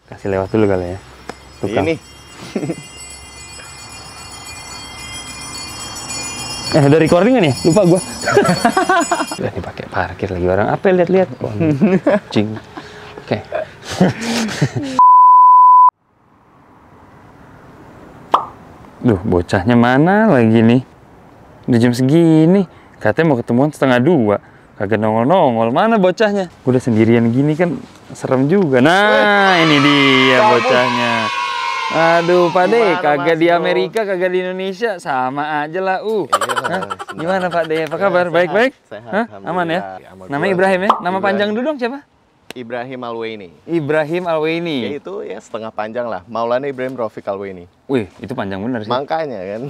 Kasih lewat dulu kali ya. Tukang. Ini. Udah recording kan ya? Lupa gua. Udah dipakai parkir lagi orang. Apa lihat-lihat? Cing. Oke. Duh, bocahnya mana lagi nih? Udah jam segini. Katanya mau ketemuan 1:30. Kagak nongol-nongol. Mana bocahnya? Udah sendirian gini kan serem juga. Nah, ini dia bocahnya. Aduh, Pak De, kagak di Amerika, kagak di Indonesia, sama aja lah. Gimana Pak De? Apa kabar? Baik-baik? Aman ya? Namanya Ibrahim ya? Nama panjang dulu dong siapa? Ibrahim Alwaini. Ibrahim Alwaini. Ya itu ya setengah panjang lah. Maulana Ibrahim Rafiq Alwaini. Wih, itu panjang bener sih. Makanya kan.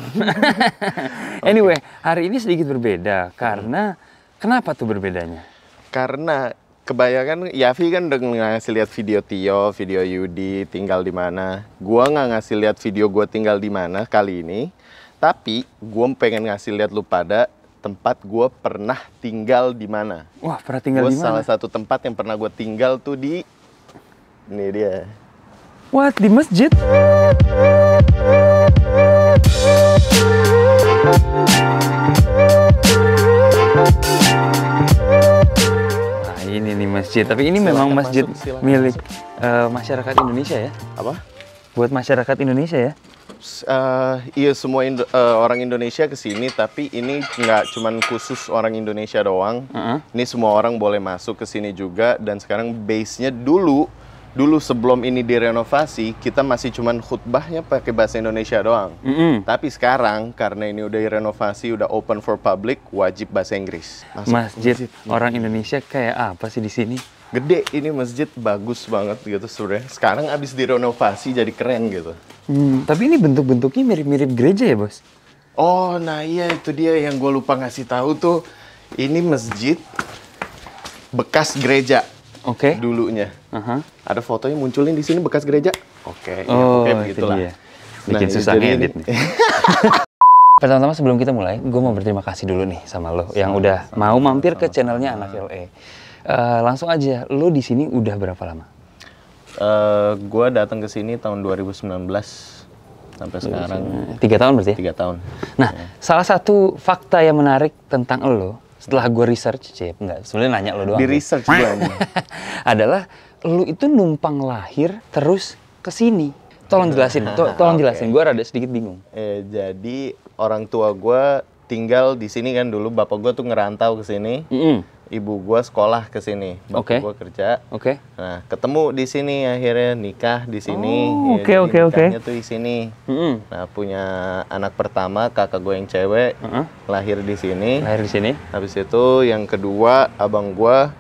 Anyway, hari ini sedikit berbeda karena kenapa tuh berbedanya? Karena kebanyakan Yafi kan udah ngasih lihat video Tio, video Yudi tinggal di mana. Gua nggak ngasih lihat video gua tinggal di mana kali ini. Tapi gua pengen ngasih lihat lu pada tempat gua pernah tinggal di mana. Wah, pernah tinggal di mana? Salah satu tempat yang pernah gua tinggal tuh di ini dia. What? Di masjid? Ini nih masjid, tapi ini Silakan memang masjid masuk, milik masyarakat Indonesia ya? Apa? Buat masyarakat Indonesia ya? Iya semua orang Indonesia kesini, tapi ini nggak cuman khusus orang Indonesia doang. Ini semua orang boleh masuk ke sini juga. Dan sekarang base-nya dulu sebelum ini direnovasi, kita masih cuman khutbahnya pakai bahasa Indonesia doang. Tapi sekarang karena ini udah direnovasi, udah open for public, wajib bahasa Inggris. Masjid orang Indonesia kayak apa sih di sini? Gede, ini masjid bagus banget gitu sebenarnya. Sekarang abis direnovasi jadi keren gitu. Tapi ini bentuk-bentuknya mirip-mirip gereja ya, Bos? Oh, nah iya itu dia yang gue lupa ngasih tahu tuh. Ini masjid bekas gereja. Oke. Dulunya. Ada fotonya munculin di sini bekas gereja. Oke. Oh, ya, itu begitulah. dia. Bikin susah ngedit nih. Pertama-tama sebelum kita mulai, gue mau berterima kasih dulu nih sama lo yang udah mau mampir ke channelnya Anak LA. Langsung aja, lo di sini udah berapa lama? Gue datang ke sini tahun 2019 sampai sekarang. 3 tahun berarti ya? 3 tahun. Nah, salah satu fakta yang menarik tentang lo, setelah gue research, enggak, sebenarnya nanya lo doang. Di research gue adalah, lo itu numpang lahir terus ke sini. Tolong jelasin, tolong jelasin, gue rada sedikit bingung. Jadi orang tua gue tinggal di sini kan dulu, bapak gue tuh ngerantau ke sini. Ibu gue sekolah ke sini, bapak gue kerja. Nah, ketemu di sini akhirnya nikah di sini. Nikahnya tuh di sini. Nah, punya anak pertama, kakak gue yang cewek, lahir di sini. Habis itu yang kedua, abang gue,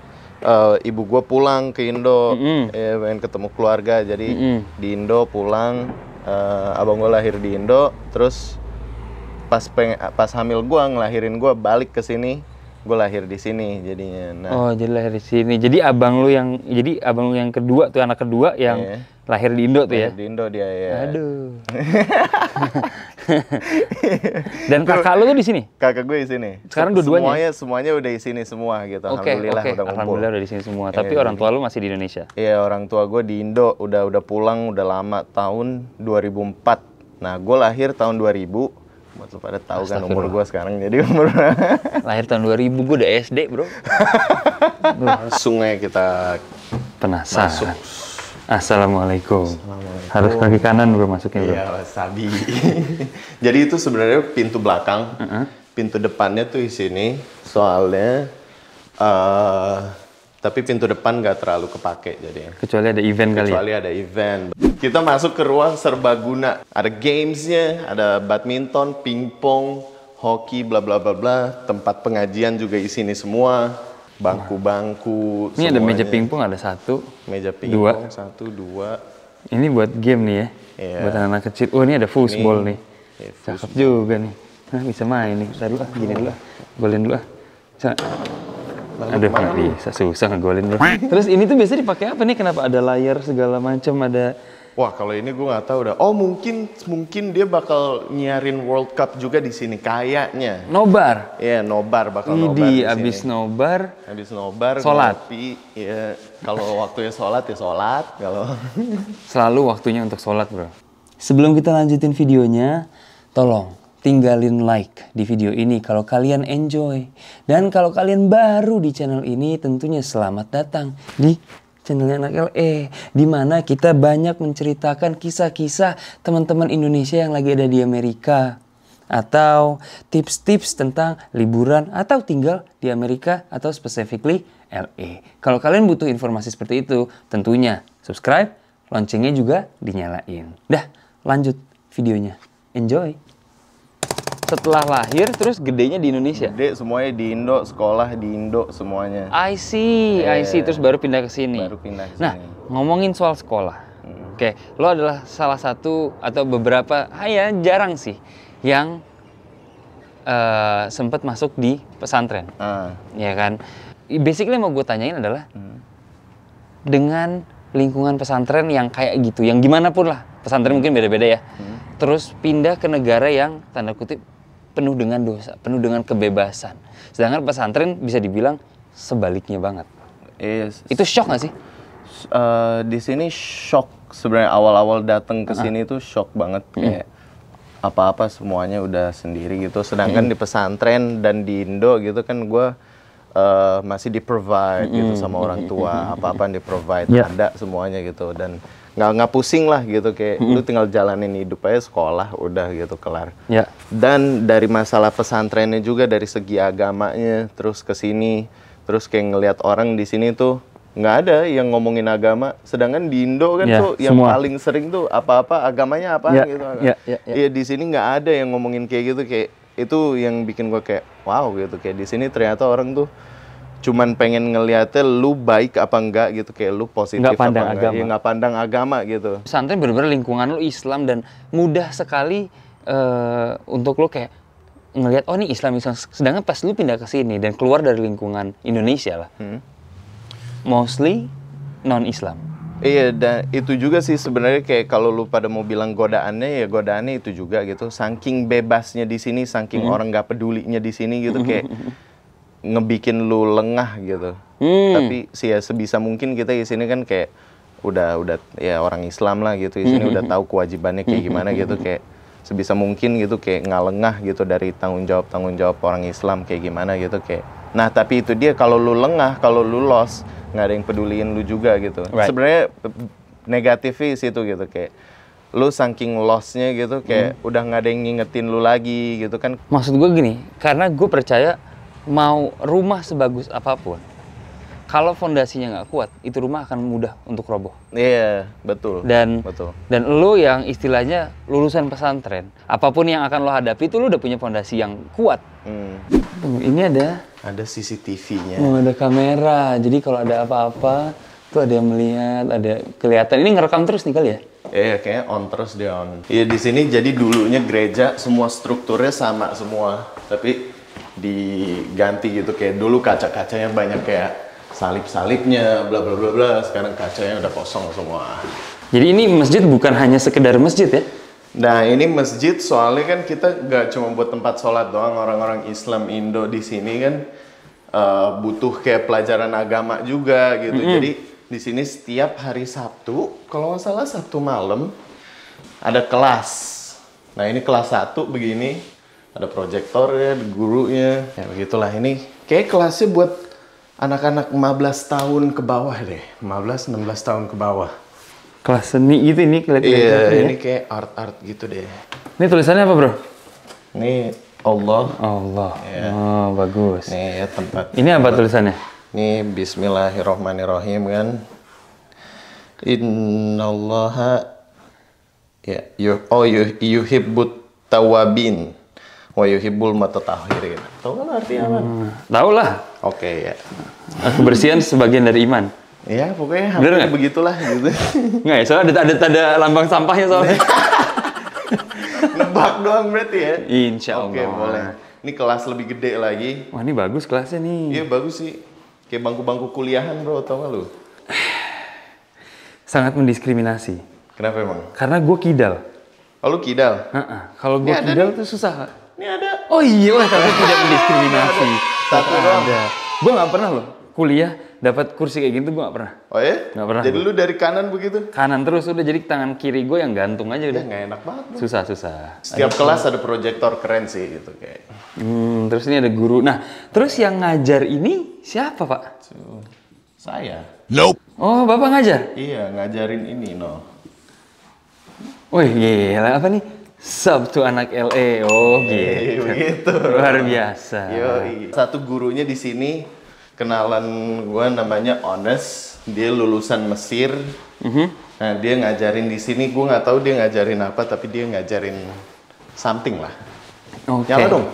ibu gue pulang ke Indo, pengen ketemu keluarga. Jadi di Indo pulang, abang gue lahir di Indo, terus pas hamil gue ngelahirin gue balik ke sini. Gue lahir di sini jadinya. Nah. Oh, jadi lahir di sini. Jadi abang lu yang kedua tuh, anak kedua yang lahir di Indo tuh ya? Di Indo dia ya. Aduh. Dan kakak lu tuh di sini? Kakak gue di sini. Sekarang dua-duanya? Semuanya udah di sini semua gitu. Alhamdulillah udah ngumpul. Alhamdulillah udah di sini semua. Tapi orang tua lu masih di Indonesia? Iya, orang tua gue di Indo. Udah pulang udah lama, tahun 2004. Nah, gue lahir tahun 2000. Buat lu pada tahu kan umur gue sekarang, jadi umur lahir tahun 2000, gue udah SD bro. Langsung aja kita penasaran. Masuk. Assalamualaikum. Harus kaki kanan bro masuknya bro. Iya, sabi. Jadi itu sebenarnya pintu belakang, pintu depannya tuh di sini. Soalnya, tapi pintu depan nggak terlalu kepake jadi. Kecuali ada event kali ya? Kecuali ada event. Kita masuk ke ruang serbaguna. Ada gamesnya, ada badminton, pingpong, hoki, bla bla bla bla. Tempat pengajian juga di sini semua. Bangku-bangku. Ini ada meja pingpong, ada 1, meja pingpong 1, 2. Ini buat game nih ya? Iya. Buat anak-anak kecil. Oh ini ada foosball nih. Cakep juga nih. Nah, bisa main nih. Ntar dulu gini dulu golin dulu Aduh, nggak bisa, susah ngegolin deh. Terus ini tuh biasanya dipakai apa nih? Kenapa ada layar segala macam, ada Wah, kalau ini gue nggak tahu dah. Oh, mungkin dia bakal nyiarin World Cup juga di sini kayaknya. Nobar. Iya, nobar bakal nobar di abis sini. Habis nobar, sholat. Ya, kalau waktunya sholat ya sholat. Kalau selalu waktunya untuk sholat, bro. Sebelum kita lanjutin videonya, tolong tinggalin like di video ini kalau kalian enjoy. Dan kalau kalian baru di channel ini, tentunya selamat datang di channelnya Anak LE, di mana kita banyak menceritakan kisah-kisah teman-teman Indonesia yang lagi ada di Amerika, atau tips-tips tentang liburan atau tinggal di Amerika atau specifically LE. Kalau kalian butuh informasi seperti itu, tentunya subscribe, loncengnya juga dinyalain. Dah, lanjut videonya. Enjoy. Setelah lahir terus gedenya di Indonesia. Gede semuanya di Indo, sekolah di Indo semuanya. I see. Terus baru pindah ke sini. Nah, ngomongin soal sekolah. Oke, lo adalah salah satu atau beberapa, jarang sih yang sempat masuk di pesantren. Ya kan? Basically mau gue tanyain adalah dengan lingkungan pesantren yang kayak gitu, yang gimana pun lah, pesantren mungkin beda-beda ya. Terus pindah ke negara yang tanda kutip penuh dengan dosa, penuh dengan kebebasan. Sedangkan pesantren bisa dibilang sebaliknya banget. Itu shock nggak sih? Di sini shock sebenarnya, awal-awal datang ke sini tuh shock banget, kayak apa-apa semuanya udah sendiri gitu. Sedangkan di pesantren dan di Indo gitu kan gue masih di-provide gitu sama orang tua, apa-apa di-provide, ada semuanya gitu, dan nggak pusing lah gitu, kayak lu tinggal jalanin hidup aja, sekolah udah gitu kelar. Dan dari masalah pesantrennya juga, dari segi agamanya, terus ke sini terus kayak ngelihat orang di sini tuh nggak ada yang ngomongin agama, sedangkan di Indo kan tuh yang paling sering tuh apa-apa agamanya apa gitu. Iya, di sini nggak ada yang ngomongin kayak gitu, kayak itu yang bikin gua kayak wow gitu, kayak di sini ternyata orang tuh cuman pengen ngeliatnya lu baik apa enggak gitu, kayak lu positif apa enggak, ya nggak pandang agama gitu. Pesantren bener-bener lingkungan lu Islam dan mudah sekali untuk lu kayak ngelihat oh ini Islam. Sedangkan pas lu pindah ke sini dan keluar dari lingkungan Indonesia lah, mostly non-Islam. Iya, dan itu juga sih sebenarnya, kayak kalau lu pada mau bilang godaannya, ya godaannya itu juga gitu. Saking bebasnya di sini, saking orang nggak pedulinya di sini gitu, kayak ngebikin lu lengah gitu. Tapi sih ya sebisa mungkin kita di sini kan kayak udah ya orang Islam lah gitu. Di sini udah tahu kewajibannya kayak gimana gitu, kayak sebisa mungkin gitu kayak nggak lengah gitu dari tanggung jawab orang Islam kayak gimana gitu, kayak. Nah, tapi itu dia, kalau lu lengah, kalau lu lost, nggak ada yang peduliin lu juga gitu. Sebenarnya negatifnya situ gitu, kayak lu saking lost-nya gitu, kayak udah nggak ada yang ngingetin lu lagi gitu kan. Maksud gue gini, karena gue percaya mau rumah sebagus apapun, kalau fondasinya nggak kuat, itu rumah akan mudah untuk roboh. Iya, betul. Dan lu yang istilahnya lulusan pesantren, apapun yang akan lo hadapi itu lu udah punya fondasi yang kuat. Ini ada CCTV-nya. Oh, ada kamera. Jadi kalau ada apa-apa, tuh ada yang melihat, ada kelihatan. Ini ngerekam terus nih kali ya? Iya, kayaknya on terus dia on. Iya, di sini jadi dulunya gereja semua strukturnya sama semua, tapi diganti gitu, kayak dulu kaca-kacanya banyak kayak salib-salibnya, bla bla bla bla. Sekarang kacanya udah kosong semua. Jadi ini masjid bukan hanya sekedar masjid ya? Nah, ini masjid soalnya kan kita nggak cuma buat tempat sholat doang. Orang-orang Islam Indo di sini kan butuh kayak pelajaran agama juga gitu. Jadi di sini setiap hari Sabtu, kalau nggak salah Sabtu malam ada kelas. Nah, ini kelas 1 begini, ada proyektornya, gurunya, ya begitulah. Ini kayak kelasnya buat anak-anak 15 tahun ke bawah deh, 15-16 tahun ke bawah. Kelas seni gitu ini kelihatan. Iya, ini kayak art gitu deh. Ini tulisannya apa, bro? Ini Allah. Ya. Oh, bagus. Nih ya tempat. Ini apa tulisannya? Ini Bismillahirrahmanirrahim kan. Innallaha ya yuhibbut tawabin wa yuhibbul mutatahhirin. Tahu kan artinya apa? Tahu lah. Oke, ya. Kebersihan sebagian dari iman. Ya, pokoknya hampir begitulah gitu. Nggak ya, soalnya ada tanda lambang sampahnya soalnya. Nebak doang berarti ya? Insya Allah. Oke, boleh. Ini kelas lebih gede lagi. Wah, ini bagus kelasnya nih. Iya, bagus sih. Kayak bangku-bangku kuliahan, bro, tau gak lu? Sangat mendiskriminasi. Kenapa emang? Karena gue kidal. Oh, lu kidal? Kalau gue kidal tuh susah. Ini ada. Oh iya, tapi tidak mendiskriminasi. Satu doang. Gue nggak pernah loh kuliah dapat kursi kayak gitu, gue nggak pernah. Oh ya? Nggak pernah. Jadi lu dari kanan begitu? Kanan terus udah, jadi tangan kiri gue yang gantung aja udah. Nggak enak banget. Bro. Susah. Setiap kelas ada proyektor keren sih gitu kayak. Terus ini ada guru. Nah, terus yang ngajar ini siapa, Pak? Saya. Nope. Oh, Bapak ngajar? Iya, ngajarin ini, no. Wih, gila, apa nih? Sabtu anak LA. Oh, gitu. Begitu. Luar biasa. Yoi. Satu gurunya di sini, kenalan gue namanya Ones. Dia lulusan Mesir. Nah, dia ngajarin di sini. Gue nggak tahu dia ngajarin apa, tapi dia ngajarin something lah. Oke. Nyala dong.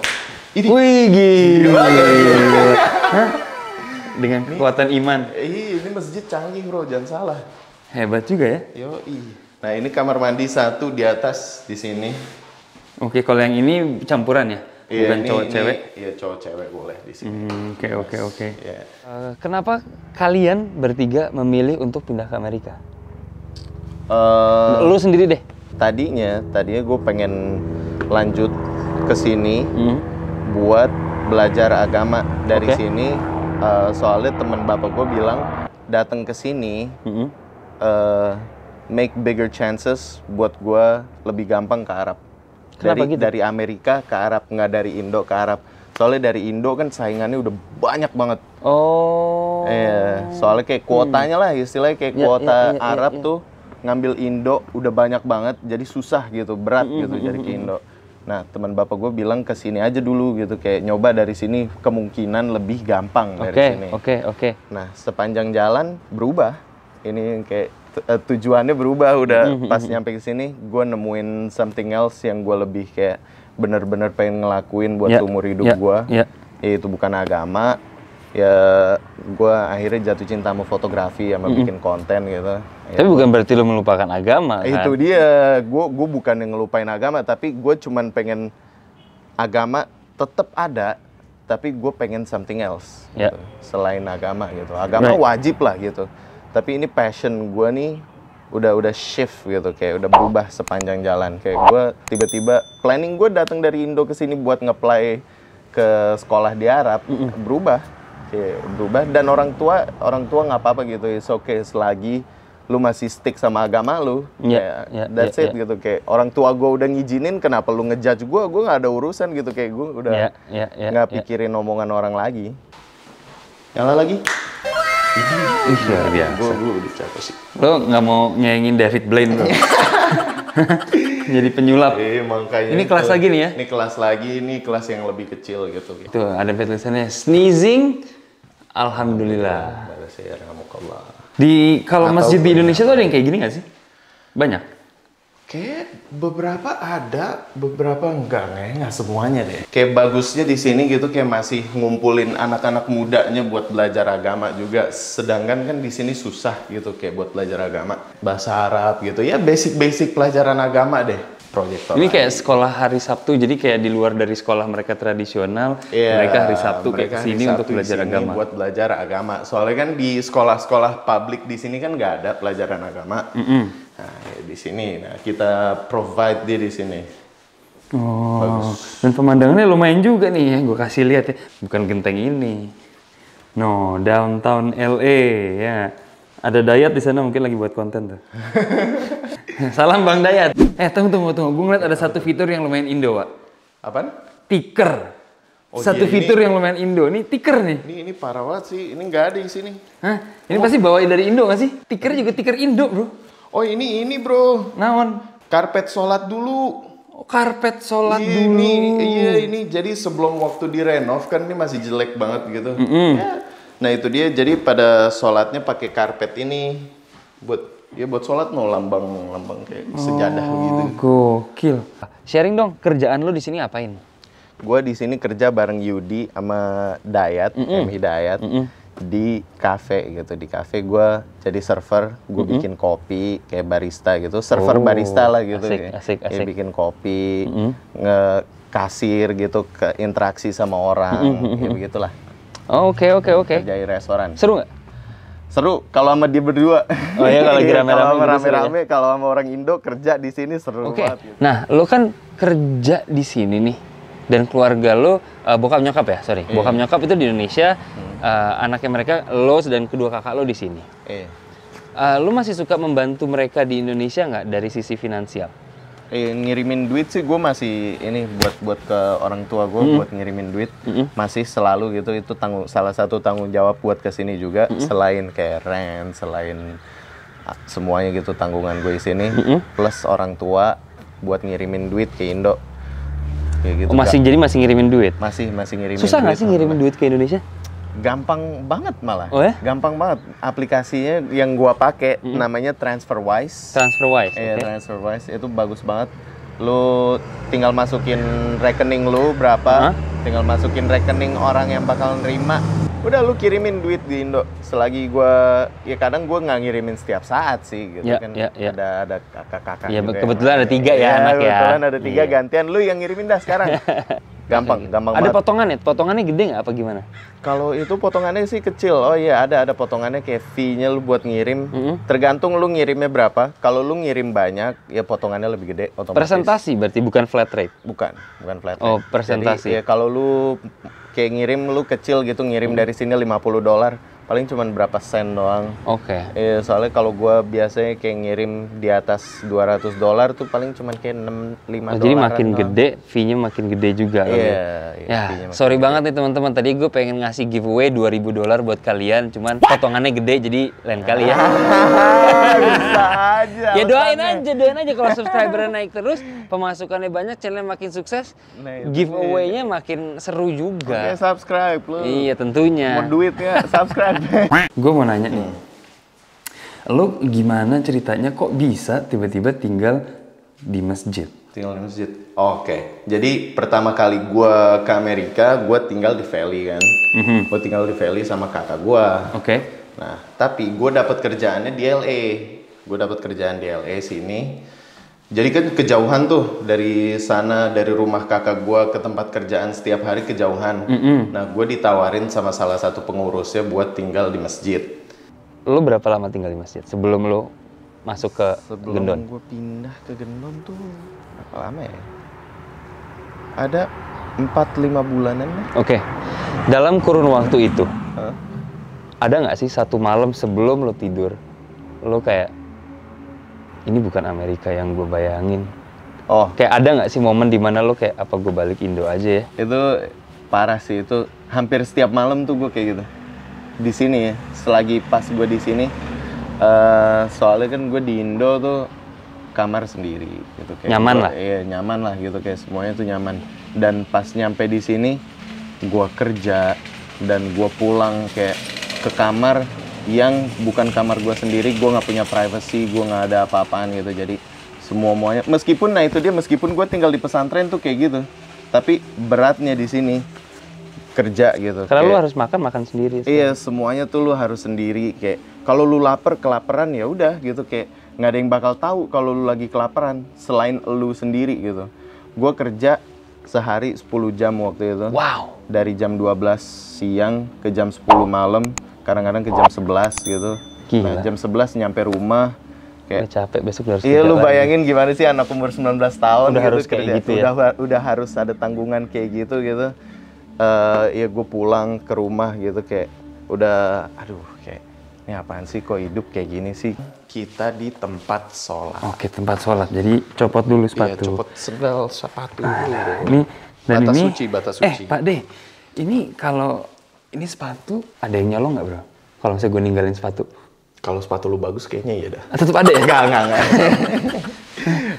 Ini. Wih, gila. Hah? Dengan kekuatan iman. Ini masjid canggih, bro. Jangan salah. Hebat juga ya. Yoi. Nah, ini kamar mandi satu di atas di sini. Oke, kalau yang ini campuran ya? Bukan cowok-cewek? Iya, cowok-cewek boleh di sini. Oke. Yeah. Kenapa kalian bertiga memilih untuk pindah ke Amerika? Lu sendiri deh. Tadinya gue pengen lanjut ke sini buat belajar agama dari sini. Soalnya teman bapak gue bilang datang ke sini make bigger chances buat gue lebih gampang ke Arab. Dari Amerika ke Arab, nggak dari Indo ke Arab. Soalnya dari Indo kan saingannya udah banyak banget. Oh. Soalnya kayak kuotanya lah, istilahnya kayak kuota Arab tuh ngambil Indo udah banyak banget, jadi susah gitu, berat gitu jadi ke Indo. Nah, teman bapak gue bilang ke sini aja dulu gitu, kayak nyoba dari sini kemungkinan lebih gampang dari sini. Oke. Nah, sepanjang jalan berubah. Ini kayak tujuannya berubah udah pas nyampe ke sini, gue nemuin something else yang gue lebih kayak bener-bener pengen ngelakuin buat umur hidup gue. Itu bukan agama. Ya, gue akhirnya jatuh cinta sama fotografi, sama bikin konten gitu. Tapi bukan berarti lo melupakan agama, kan? Itu dia, gue bukan yang ngelupain agama, tapi gue cuman pengen agama tetap ada, tapi gue pengen something else gitu, selain agama gitu. Agama wajib lah gitu, tapi ini passion gue nih udah shift gitu, kayak udah berubah sepanjang jalan. Kayak gue tiba-tiba planning gue datang dari Indo ke sini buat nge-apply ke sekolah di Arab, berubah. Dan orang tua nggak apa-apa gitu, it's okay selagi lu masih stick sama agama lu, that's it gitu. Kayak orang tua gue udah ngizinin, kenapa lu ngejudge gue nggak ada urusan gitu. Kayak gue udah nggak pikirin omongan orang lagi. Nyala lagi. Luar biasa. Gue udah capek sih. Lo nggak mau nyayangin David Blaine bro? Jadi penyulap. Makanya ini kelas lagi nih ya? Ini kelas lagi, ini kelas yang lebih kecil gitu. Tuh ada tulisannya sneezing. Alhamdulillah. Kalau masjid di Indonesia tuh ada yang kayak gini nggak sih? Banyak. Kayak beberapa ada, beberapa enggak semuanya deh. Kayak bagusnya di sini gitu, kayak masih ngumpulin anak-anak mudanya buat belajar agama juga. Sedangkan kan di sini susah gitu, kayak buat belajar agama, bahasa Arab gitu. Ya basic pelajaran agama deh. Proyektor. Ini kayak sekolah hari Sabtu, jadi kayak di luar dari sekolah mereka tradisional, mereka hari Sabtu kayak kesini untuk belajar agama. Buat belajar agama. Soalnya kan di sekolah-sekolah publik di sini kan nggak ada pelajaran agama. Nah, ya di sini, kita provide dia di sini. Oh, bagus. Dan pemandangannya lumayan juga nih ya, gue kasih lihat ya. Bukan genteng ini. No, downtown LA ya. Ada Dayat di sana mungkin lagi buat konten tuh. Salam Bang Dayat. Tunggu. Gue ngeliat ada satu fitur yang lumayan Indo, Pak. Apaan? Tiker. Satu fitur yang lumayan Indo. Ini tiker nih. Ini parah banget sih. Ini nggak ada di sini. Hah? Ini pasti bawain dari Indo nggak sih? Tiker juga tiker Indo, bro. Oh ini bro. Naon? Karpet sholat dulu. Oh, karpet sholat dulu. Ini jadi sebelum waktu direnov kan ini masih jelek banget gitu. Ya. Nah itu dia, jadi pada sholatnya pakai karpet ini buat sholat lambang kayak sejadah gitu. Gokil. Sharing dong, kerjaan lo di sini apain? Gua di sini kerja bareng Yudi sama Dayat, M Hidayat di kafe gitu. Di kafe gua jadi server, gua bikin kopi kayak barista gitu, server barista lah gitu. Asik. Kayak bikin kopi, nge-kasir gitu, ke interaksi sama orang, kayak begitulah. Oke. Kerja di restoran. Seru nggak? Seru kalau sama dia berdua. Oh iya, kalau lagi rame-rame, kalau sama orang Indo kerja di sini seru banget. Gitu. Nah, lo kan kerja di sini nih, dan keluarga lo, bokap nyokap ya, sorry, bokap nyokap itu di Indonesia, anaknya mereka, lo dan kedua kakak lo di sini. Lo masih suka membantu mereka di Indonesia nggak dari sisi finansial? Ngirimin duit sih gue masih ini buat ke orang tua gue buat ngirimin duit masih selalu gitu, itu salah satu tanggung jawab buat kesini juga, selain kayak rent, selain semuanya gitu tanggungan gue di sini, plus orang tua buat ngirimin duit ke Indo kayak gitu. Jadi masih ngirimin duit? Masih ngirimin. Susah nggak sih ngirimin duit ke Indonesia? Gampang banget malah. Oh ya? Gampang banget. Aplikasinya yang gua pakai namanya TransferWise. TransferWise. Iya, TransferWise itu bagus banget. Lu tinggal masukin rekening lu berapa, tinggal masukin rekening orang yang bakal nerima. Udah lu kirimin duit di Indo. Selagi gua, ya kadang gua nggak ngirimin setiap saat sih gitu kan. Ada kakak-kakak. Iya, kebetulan ada 3 ya anak ya. Kebetulan ada 3 gantian, lu yang ngirimin dah sekarang. Gampang ada banget. Potongannya? Potongannya gede nggak apa gimana? Kalau itu potongannya sih kecil. Oh iya, ada potongannya kayak fee-nya lu buat ngirim. Tergantung lu ngirimnya berapa. Kalau lu ngirim banyak, ya potongannya lebih gede otomatis. Presentasi berarti bukan flat rate? Bukan flat rate. Oh, presentasi. Jadi ya kalau lu kayak ngirim lu kecil gitu, ngirim dari sini $50, paling cuma berapa sen doang. Oke. Soalnya kalau gua biasanya kayak ngirim di atas $200 tuh paling cuma kayak $5. Jadi makin gede, fee-nya makin gede juga. Iya. Sorry banget nih teman-teman. Tadi gue pengen ngasih giveaway $2.000 buat kalian, cuman potongannya gede, jadi lain kali ya. Bisa aja. Ya doain aja kalau subscribernya naik terus, pemasukannya banyak, channelnya makin sukses, giveaway-nya makin seru juga. Oke, subscribe lu. Iya, tentunya. Mau duitnya subscribe. Gue mau nanya nih, lo gimana ceritanya kok bisa tiba-tiba tinggal di masjid? Tinggal di masjid. Oke. Jadi pertama kali gue ke Amerika, gue tinggal di Valley kan. Gue tinggal di Valley sama kakak gue. Oke. Nah, tapi gue dapat kerjaannya di LA. Gue dapat kerjaan di LA sini. Jadi kan kejauhan tuh dari sana, dari rumah kakak gue ke tempat kerjaan setiap hari kejauhan. Nah, gue ditawarin sama salah satu pengurusnya buat tinggal di masjid. Lo berapa lama tinggal di masjid sebelum lo masuk ke Gendon? Sebelum gue pindah ke Gendon tuh berapa lama ya? Ada 4-5 bulanan lah. Oke. Dalam kurun waktu itu, ada nggak sih satu malam sebelum lo tidur, lo kayak, ini bukan Amerika yang gue bayangin. Kayak ada nggak sih momen dimana lo kayak, apa gue balik Indo aja ya? Itu parah sih, itu hampir setiap malam tuh gue kayak gitu. Di sini ya, selagi pas gue di sini, soalnya kan gue di Indo tuh kamar sendiri gitu. Kayak nyaman lah? Iya, nyaman lah gitu, kayak semuanya tuh nyaman. Dan pas nyampe di sini, gue kerja dan gue pulang kayak ke kamar yang bukan kamar gue sendiri, gue nggak punya privacy, gue nggak ada apa-apaan gitu. Jadi semuanya, meskipun meskipun gue tinggal di pesantren tuh kayak gitu, tapi beratnya di sini kerja gitu. Karena lu harus makan sendiri. Iya, semuanya tuh lu harus sendiri. Kayak kalau lu kelaparan ya udah gitu, kayak nggak ada yang bakal tahu kalau lu lagi kelaparan selain lu sendiri gitu. Gue kerja sehari 10 jam waktu itu. Wow. Dari jam 12 siang ke jam 10 malam. Kadang-kadang ke jam 11 gitu. Gila. Nah, jam 11 nyampe rumah. Udah capek, besok harus iya, lu bayangin lagi. Gimana sih anak umur 19 tahun udah gitu, harus kayak gitu ya? Udah harus ada tanggungan kayak gitu. Ya gue pulang ke rumah gitu kayak udah, aduh kayak ini apaan sih, kok hidup kayak gini sih. Kita di tempat sholat. Oke, tempat sholat. Jadi copot dulu sepatu. Iya, copot sendal sepatu dulu. Ini dan batas ini suci, batas suci. Pak De, ini kalau ini sepatu ada yang nyolong nggak, bro? Kalau misalnya gue ninggalin sepatu? Kalau sepatu lu bagus kayaknya iya dah. Tetep ada ya?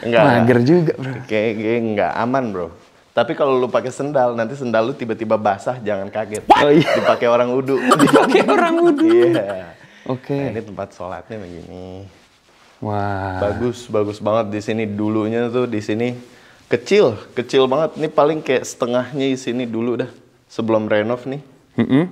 Enggak. Mager juga, bro. Kayak enggak aman, bro. Tapi kalau lu pakai sendal, nanti sendal lu tiba-tiba basah, jangan kaget. Oh iya. Dipakai orang wudu. Dipakai orang wudu. Iya. Oke. Nah, ini tempat sholatnya begini. Wah. Bagus banget di sini. Dulunya tuh di sini kecil banget. Ini paling kayak setengahnya di sini dulu dah. Sebelum renov nih.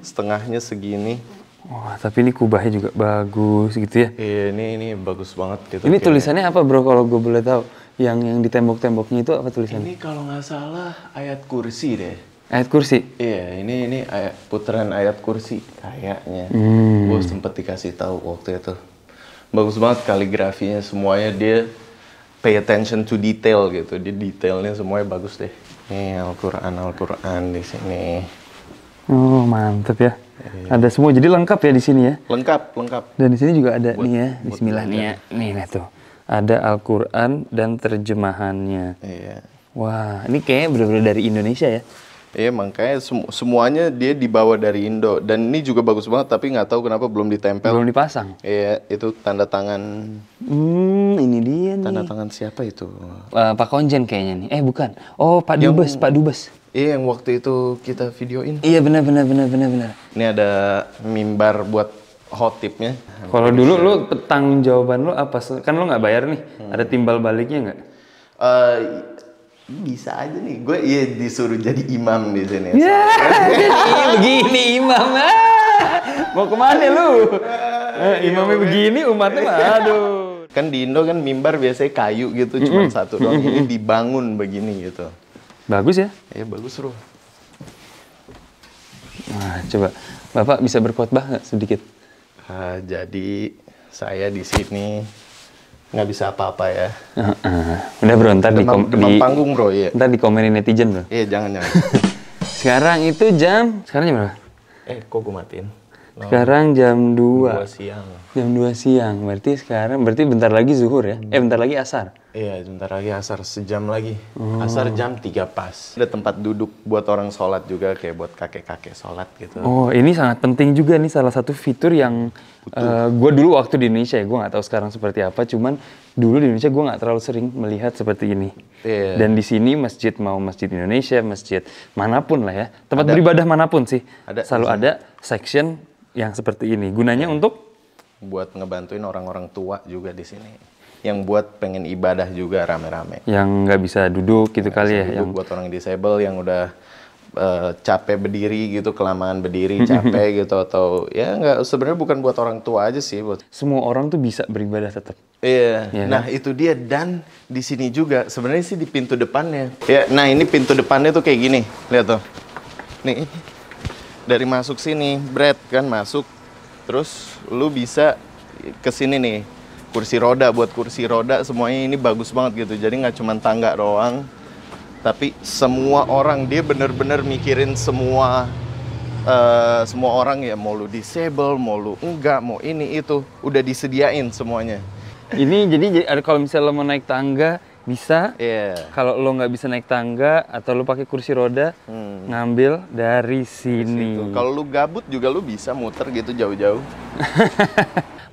Setengahnya segini. Wah, tapi ini kubahnya juga bagus gitu ya. Iya, ini bagus banget gitu. Ini tulisannya apa, bro, kalau gue boleh tahu? Yang di tembok-temboknya itu apa tulisannya? Ini kalau nggak salah ayat kursi deh. Ayat kursi? Iya, ini putaran ayat kursi kayaknya. Gue sempet dikasih tahu waktu itu. Bagus banget kaligrafinya, semuanya dia pay attention to detail gitu. Dia detailnya semuanya bagus deh. Nih Al-Quran di sini. Oh, mantep ya. Ada semua, jadi lengkap ya di sini ya? Lengkap. Dan di sini juga ada nih ya, Bismillah nih ya. Nih tuh, ada Al-Quran dan terjemahannya. Iya. Wah, ini kayaknya benar-benar dari Indonesia ya? Iya, makanya semuanya dia dibawa dari Indo. Dan ini juga bagus banget, tapi nggak tahu kenapa belum ditempel. Belum dipasang? Iya, itu tanda tangan. Ini dia nih. Tanda tangan siapa itu? Pak Konjen kayaknya nih. Bukan. Oh, Pak Dubes. Iya, yang waktu itu kita videoin. Iya, benar. Ini ada mimbar buat khotibnya. Kalau dulu lu tanggung jawaban lu apa? Kan lu nggak bayar nih. Ada timbal baliknya nggak? Bisa aja nih, gue disuruh jadi imam di sini. Ya, begini imam. Mau kemana lu? Imamnya begini, umatnya mah aduh. Kan di Indo kan mimbar biasanya kayu gitu, cuma satu doang. Ini dibangun begini gitu. Bagus ya? Iya, bagus bro. Nah, coba Bapak bisa berkhotbah nggak sedikit? Jadi saya di sini nggak bisa apa-apa ya. Udah bro, ntar di panggung bro, ya. Ntar dikomenin netizen bro. Iya, jangan. Sekarang itu jam berapa? Kok gue matiin? Sekarang jam 2 siang. Jam 2 siang, berarti bentar lagi zuhur ya? Bentar lagi asar. Iya, bentar lagi asar, sejam lagi. Asar jam 3 pas. Ada tempat duduk buat orang sholat juga, kayak buat kakek-kakek sholat gitu. Oh, ini sangat penting juga nih, salah satu fitur yang gue dulu waktu di Indonesia ya, gue nggak tahu sekarang seperti apa, cuman dulu di Indonesia gue nggak terlalu sering melihat seperti ini. Yeah. Dan di sini mau masjid Indonesia, masjid manapun lah ya, tempat beribadah manapun sih, selalu ada section yang seperti ini. Gunanya untuk? Buat ngebantuin orang-orang tua juga di sini. Yang buat pengen ibadah juga rame-rame. Yang nggak bisa duduk gitu kali ya? Yang buat orang disable yang udah capek berdiri gitu, kelamaan berdiri, capek gitu, atau ya nggak, sebenarnya bukan buat orang tua aja sih. Semua orang tuh bisa beribadah tetap. Iya, nah itu dia. Dan di sini juga, sebenarnya sih di pintu depannya. Ya, nah ini pintu depannya tuh kayak gini, lihat tuh. Nih, dari masuk sini, Brad kan masuk, terus lu bisa ke sini nih. Kursi roda, buat kursi roda semuanya ini bagus banget gitu. Jadi nggak cuma tangga doang, tapi semua orang, dia bener-bener mikirin semua orang ya, mau lu disable, mau lu enggak, mau ini itu, udah disediain semuanya. Ini jadi kalau misalnya lo mau naik tangga bisa. Iya. Kalau lo nggak bisa naik tangga atau lo pakai kursi roda, ngambil dari sini. Kalau lu gabut juga lu bisa muter gitu jauh-jauh.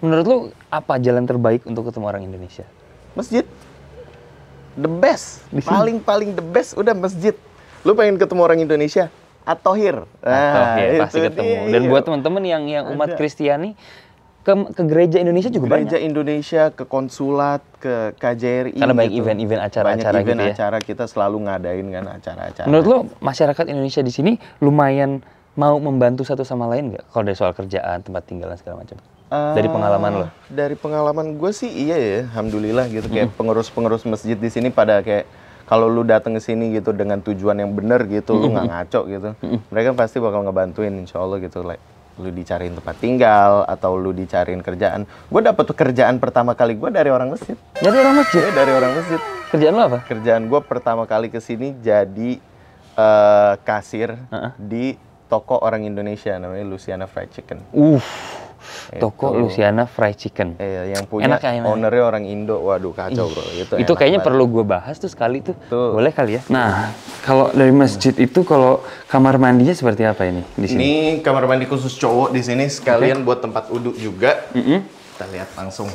Menurut lu apa jalan terbaik untuk ketemu orang Indonesia? Masjid. The best. Paling the best udah masjid. Lu pengen ketemu orang Indonesia? At-Thohir. Pasti ketemu. Dan buat teman-teman yang umat Kristiani, ke gereja Indonesia juga banyak. Gereja Indonesia, ke konsulat, ke KJRI. Karena banyak event-event acara-acara gitu ya. Banyak acara, kita selalu ngadain kan acara-acara. Menurut lo masyarakat Indonesia di sini lumayan mau membantu satu sama lain nggak? Kalau dari soal kerjaan, tempat tinggal dan segala macam. Dari pengalaman lo? Dari pengalaman gue sih iya ya, alhamdulillah gitu. Kayak pengurus-pengurus masjid di sini pada kayak, kalau lu datang ke sini gitu dengan tujuan yang benar gitu, lu nggak ngaco gitu, mereka pasti bakal ngebantuin, insya Allah gitu. Like, lu dicariin tempat tinggal atau lu dicariin kerjaan. Gue dapet pekerjaan pertama kali gue dari orang masjid. Dari orang masjid? Ya, dari orang masjid. Kerjaan lo apa? Kerjaan gue pertama kali kesini jadi kasir di toko orang Indonesia namanya Luciana Fried Chicken. Toko Luciana Fried Chicken. Yang punya ownernya orang Indo. Waduh, kacau bro. Itu kayaknya perlu gue bahas tuh sekali tuh. Boleh kali ya? Nah, kalau dari masjid itu, kalau kamar mandinya seperti apa ini di sini? Ini kamar mandi khusus cowok di sini, sekalian buat tempat uduk juga. Kita lihat langsung.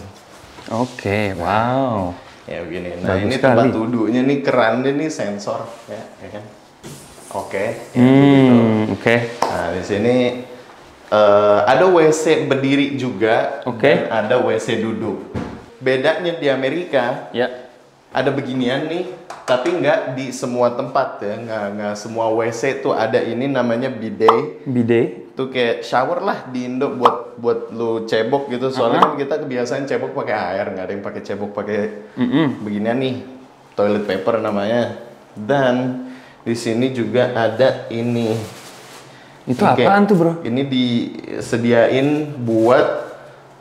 Wow. Ya begini. Nah, bagus ini sekali. Tempat uduknya nih, kerannya nih sensor ya kan? Oke. Nah, di sini ada WC berdiri juga, dan ada WC duduk. Bedanya di Amerika, ada beginian nih, tapi nggak di semua tempat ya, nggak semua WC tuh ada ini namanya bidet. Bidet? Tuh kayak shower lah di Indo buat lu cebok gitu. Soalnya kan kita kebiasaan cebok pakai air, nggak ada yang pakai cebok pakai beginian nih, toilet paper namanya. Dan Di sini juga ada ini. Itu apaan tuh, bro? Ini disediain buat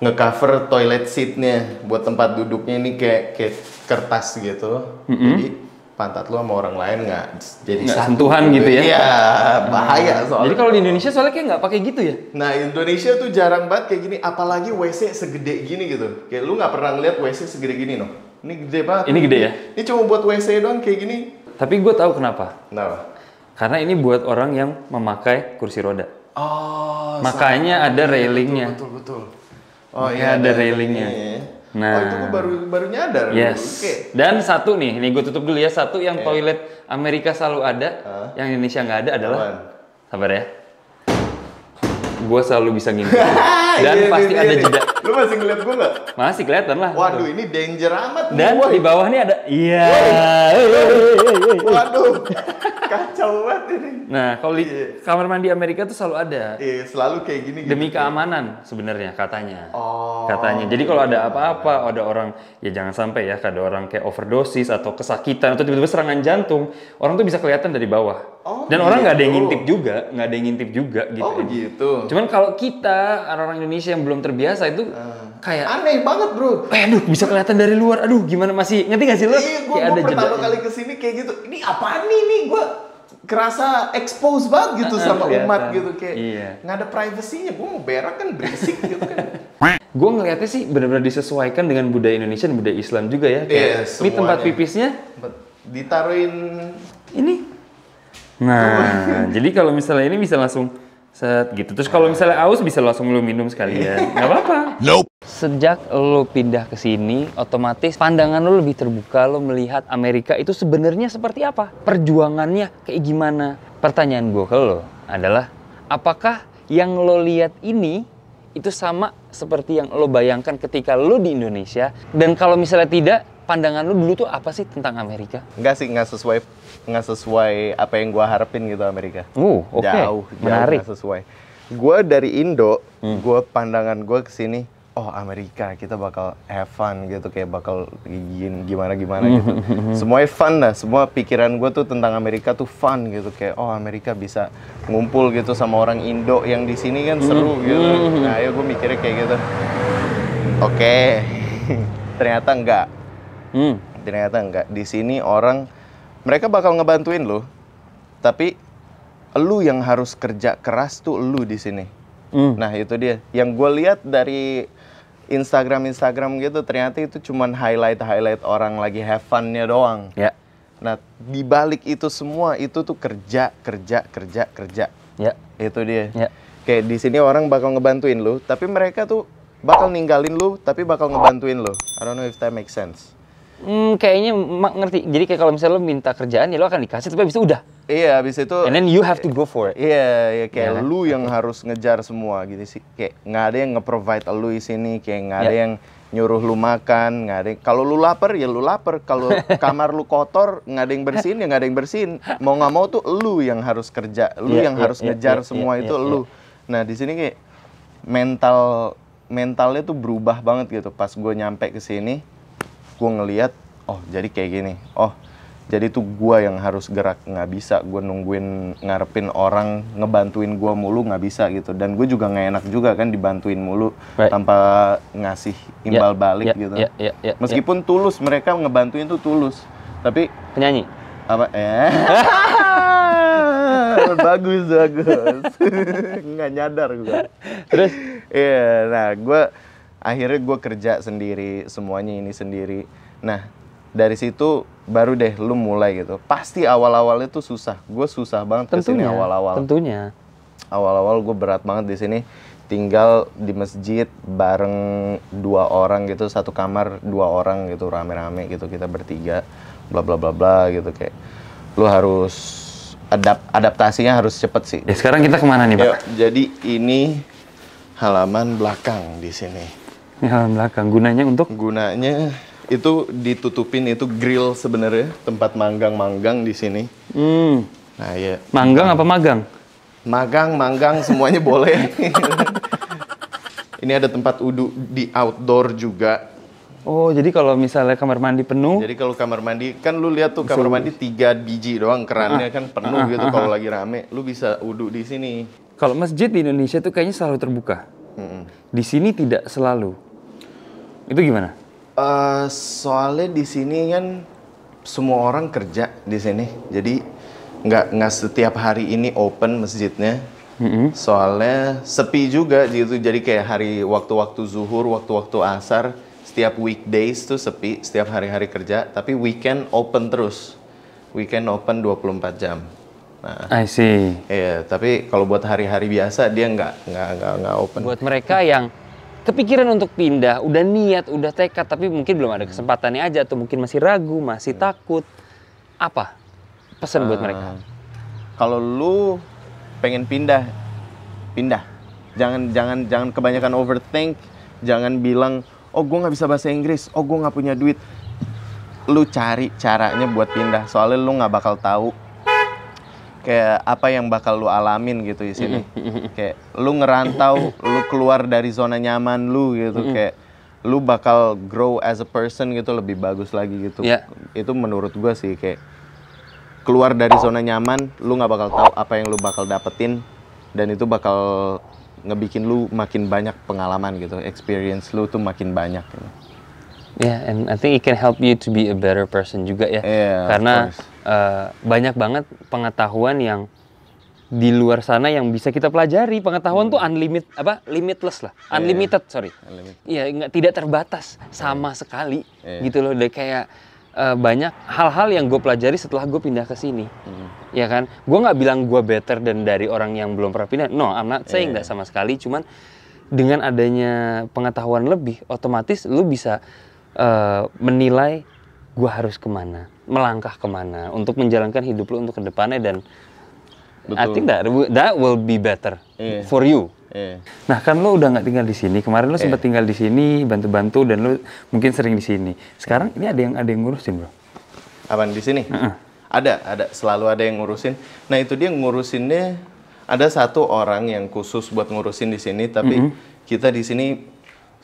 ngecover toilet seatnya, buat tempat duduknya ini kayak kertas gitu. Jadi pantat lu sama orang lain nggak sentuhan gitu ya? Iya, bahaya soalnya. Jadi kalau di Indonesia soalnya kayak nggak pakai gitu ya? Nah, Indonesia tuh jarang banget kayak gini, apalagi WC segede gini gitu. Kayak lu nggak pernah ngeliat WC segede gini, no? Ini gede banget. Ini gede ya? Ini cuma buat WC doang kayak gini. Tapi gue tahu kenapa. Kenapa? Karena ini buat orang yang memakai kursi roda. Oh, makanya ada railingnya. Betul. Oh iya, ada railingnya. Nah, itu gue baru nyadar. Yes. Okay. Dan satu nih gue tutup dulu ya. Satu yang toilet Amerika selalu ada, yang Indonesia nggak ada adalah. Sabar ya. Gue selalu bisa ngintip. Dan pasti ada jeda. Lu masih ngeliat gue nggak? Masih kelihatan lah. Waduh, ini danger amat. Dan di bawah nih ada. Iya. Waduh. Kacau banget ini. Nah, kalau di kamar mandi Amerika tuh selalu ada. Iya, selalu kayak gini. Demi keamanan sebenarnya katanya. Oh. Katanya. Jadi kalau ada apa-apa, ada orang ya jangan sampai ya, ada orang kayak overdosis atau kesakitan atau tiba-tiba serangan jantung, orang tuh bisa kelihatan dari bawah. Oh, dan orang nggak ada yang ngintip juga, gitu. Oh gitu. Cuman kalau kita orang Indonesia yang belum terbiasa itu kayak aneh banget, bro. Aduh, bisa kelihatan dari luar. Aduh, gimana masih ngerti gak sih lo? Iya, gue pertama kali kesini kayak gitu. Ini apaan nih? Gue kerasa expose banget gitu sama umat gitu kayak nggak ada privasinya. Gue mau berak kan berisik gitu kan. Gue ngeliatnya sih benar-benar disesuaikan dengan budaya Indonesia dan budaya Islam juga ya. Ini tempat pipisnya ditaruhin ini. Nah, jadi kalau misalnya ini bisa langsung set gitu. Terus kalau misalnya aus bisa langsung lo minum sekalian. Nggak apa-apa. Nope. Sejak lo pindah ke sini, otomatis pandangan lo lebih terbuka. Lo melihat Amerika itu sebenarnya seperti apa? Perjuangannya kayak gimana? Pertanyaan gue ke lo adalah, apakah yang lo lihat ini itu sama seperti yang lo bayangkan ketika lo di Indonesia? Dan kalau misalnya tidak, pandangan lo dulu tuh apa sih tentang Amerika? Enggak sih, nggak sesuai apa yang gue harapin gitu Amerika. Oke. Jauh Menarik. Nggak sesuai. Gue dari Indo, pandangan gue kesini, oh Amerika kita bakal have fun gitu, kayak bakal gimana gitu. Semuanya fun lah, semua pikiran gue tuh tentang Amerika tuh fun gitu, kayak oh Amerika bisa ngumpul gitu sama orang Indo yang di sini kan seru gitu. Nah, ayo gue mikirnya kayak gitu. Oke. Ternyata enggak. Ternyata enggak. Di sini mereka bakal ngebantuin lo, tapi lu yang harus kerja keras tuh lu di sini. Nah itu dia. Yang gue lihat dari Instagram gitu, ternyata itu cuman highlight orang lagi have fun-nya doang. Ya. Nah di balik itu semua itu tuh kerja. Ya. Itu dia. Ya. Kayak di sini orang bakal ngebantuin lu, tapi mereka tuh bakal ninggalin lu, tapi bakal ngebantuin lu. I don't know if that makes sense. Kayaknya ngerti. Jadi kayak kalau misalnya lo minta kerjaan ya lo akan dikasih, tapi habis itu udah. Iya, habis itu. And then you have to go for it. Iya, kayak lu yang harus ngejar semua gitu sih. Kayak nggak ada yang nge-provide lu di sini, kayak nggak ada yang nyuruh lu makan, nggak ada. Kalau lu lapar ya lu lapar. Kalau kamar lu kotor, nggak ada yang bersihin ya nggak ada yang bersihin. Mau nggak mau tuh lu yang harus kerja, lu yang harus ngejar semua itu lu. Nah di sini kayak mentalnya tuh berubah banget gitu. Pas gue nyampe ke sini, gue ngelihat, oh jadi kayak gini, oh jadi tuh gue yang harus gerak, nggak bisa gue nungguin ngarepin orang ngebantuin gue mulu, nggak bisa gitu. Dan gue juga nggak enak juga kan dibantuin mulu tanpa ngasih imbal balik gitu. Meskipun tulus, mereka ngebantuin tuh tulus, tapi penyanyi apa bagus nggak nyadar gue. Terus nah akhirnya gue kerja sendiri, semuanya ini sendiri. Nah, dari situ baru deh lu mulai gitu. Pasti awal-awalnya tuh susah. Gue susah banget kesini awal-awal. Tentunya. Awal-awal gue berat banget di sini. Tinggal di masjid bareng 2 orang gitu, satu kamar 2 orang gitu, rame-rame gitu, kita bertiga, bla bla bla bla gitu. Kayak lu harus adaptasinya harus cepet sih. Ya sekarang kita kemana nih, Pak? Yuk, jadi ini halaman belakang di sini. Ini halaman belakang. Gunanya untuk? Gunanya itu ditutupin, itu grill sebenarnya, tempat manggang di sini. Nah ya. Manggang apa magang? Manggang semuanya boleh. Ini ada tempat wudhu di outdoor juga. Oh, jadi kalau misalnya kamar mandi penuh. Jadi kalau kamar mandi, kan lu lihat tuh kamar mandi 3 biji doang, kerannya kan penuh gitu kalau lagi rame. Lu bisa wudhu di sini. Kalau masjid di Indonesia tuh kayaknya selalu terbuka. Di sini tidak selalu. Itu gimana? Soalnya di sini kan semua orang kerja di sini. Jadi nggak setiap hari ini open masjidnya. Soalnya sepi juga gitu. Jadi kayak waktu-waktu zuhur, waktu-waktu asar, setiap weekdays tuh sepi, setiap hari-hari kerja, tapi weekend open terus. Weekend open 24 jam. Nah, I see. Iya, tapi kalau buat hari-hari biasa dia nggak open. Buat mereka yang kepikiran untuk pindah, udah niat, udah tekad, tapi mungkin belum ada kesempatannya aja, atau mungkin masih ragu, masih takut. Apa pesan buat mereka? Kalau lu pengen pindah. Jangan kebanyakan overthink. Jangan bilang, oh gue nggak bisa bahasa Inggris, oh gue nggak punya duit. Lu cari caranya buat pindah, soalnya lu nggak bakal tahu kayak apa yang bakal lu alamin gitu di sini. Kayak lu ngerantau, lu keluar dari zona nyaman lu gitu, kayak lu bakal grow as a person gitu, lebih bagus lagi gitu. Itu menurut gue sih, kayak keluar dari zona nyaman, lu nggak bakal tahu apa yang lu bakal dapetin, dan itu bakal ngebikin lu makin banyak pengalaman gitu, experience lu tuh makin banyak gitu. Yeah, and I think it can help you to be a better person juga ya. Karena banyak banget pengetahuan yang di luar sana yang bisa kita pelajari. Pengetahuan tuh limitless lah. Unlimited. Iya, tidak terbatas sama sekali gitu loh. Udah kayak banyak hal-hal yang gue pelajari setelah gue pindah ke sini. Ya kan? Gue nggak bilang gue better dari orang yang belum pernah pindah. No, I'm not saying that sama sekali. Cuman dengan adanya pengetahuan lebih, otomatis lu bisa menilai gue harus kemana, melangkah kemana untuk menjalankan hidup lu untuk kedepannya, dan I think that will be better for you. Nah kan lu udah nggak tinggal di sini. Kemarin lu sempat tinggal di sini, bantu-bantu, dan lu mungkin sering di sini. Sekarang ini ada yang ngurusin, bro. Apaan di sini? Ada, selalu ada yang ngurusin. Nah itu dia ngurusinnya. Ada satu orang yang khusus buat ngurusin di sini, tapi kita di sini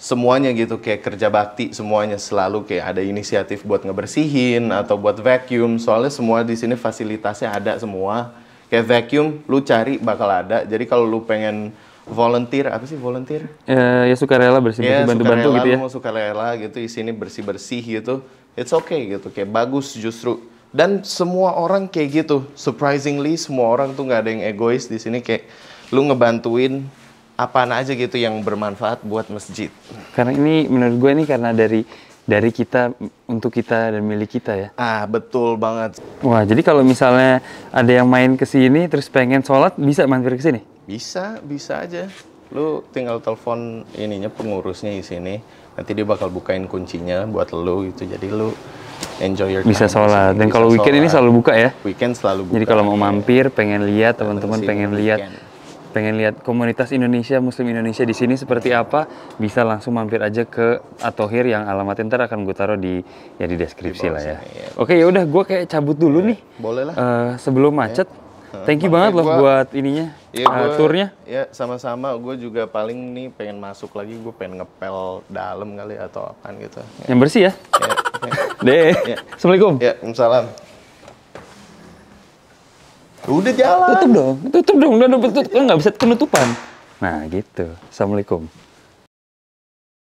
semuanya gitu kayak kerja bakti, semuanya selalu kayak ada inisiatif buat ngebersihin atau buat vacuum. Soalnya semua di sini fasilitasnya ada semua. Kayak vacuum, lu cari bakal ada. Jadi kalau lu pengen volunteer, apa sih volunteer? Ya sukarela bersih-bersih, bantu-bantu gitu ya. Lu mau sukarela gitu, di sini bersih-bersih gitu. It's okay gitu, kayak bagus justru. Dan semua orang kayak gitu. Surprisingly, semua orang tuh nggak ada yang egois di sini, kayak lu ngebantuin apaan aja gitu yang bermanfaat buat masjid. Karena ini menurut gue ini karena dari kita untuk kita dan milik kita ya. Betul banget. Wah, jadi kalau misalnya ada yang main ke sini terus pengen sholat, bisa mampir ke sini? Bisa aja. Lu tinggal telepon pengurusnya di sini. Nanti dia bakal bukain kuncinya buat lu gitu. Jadi lu enjoy your time. Bisa sholat. Dan kalau weekend ini selalu buka ya? Weekend selalu buka. Jadi kalau mau mampir, pengen lihat teman-teman, pengen lihat komunitas Indonesia, Muslim Indonesia di sini seperti apa, bisa langsung mampir aja ke At-Thohir yang alamatnya ntar akan gue taruh di deskripsi lah ya. Oke, ya udah gue kayak cabut dulu nih. Boleh lah. Sebelum macet. Thank you banget loh buat ininya, turnya. Ya sama-sama, gue juga paling nih pengen masuk lagi, gue pengen ngepel dalam kali atau apaan gitu. Yang bersih ya. Deh. Assalamualaikum. Ya, salam. Udah jalan. Tutup dong. Udah betul kan nggak bisa penutupan. Nah gitu. Assalamualaikum.